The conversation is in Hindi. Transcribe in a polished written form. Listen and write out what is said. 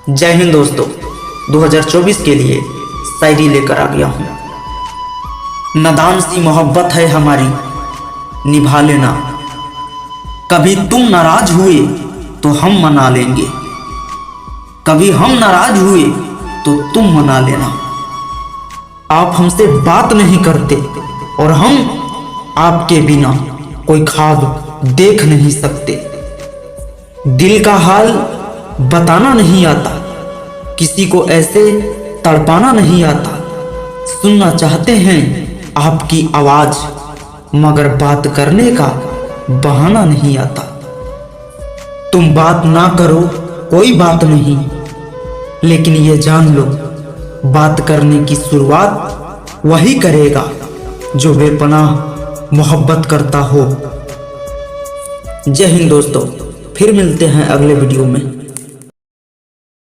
जय हिंद दोस्तों, 2024 के लिए शायरी लेकर आ गया हूँ। नादान सी मोहब्बत है हमारी, निभा लेना। कभी तुम नाराज हुए तो हम मना लेंगे, कभी हम नाराज हुए तो तुम मना लेना। आप हमसे बात नहीं करते और हम आपके बिना कोई ख्वाब देख नहीं सकते। दिल का हाल बताना नहीं आता, किसी को ऐसे तड़पाना नहीं आता। सुनना चाहते हैं आपकी आवाज, मगर बात करने का बहाना नहीं आता। तुम बात ना करो कोई बात नहीं, लेकिन ये जान लो बात करने की शुरुआत वही करेगा जो बेपनाह मोहब्बत करता हो। जय हिंद दोस्तों, फिर मिलते हैं अगले वीडियो में।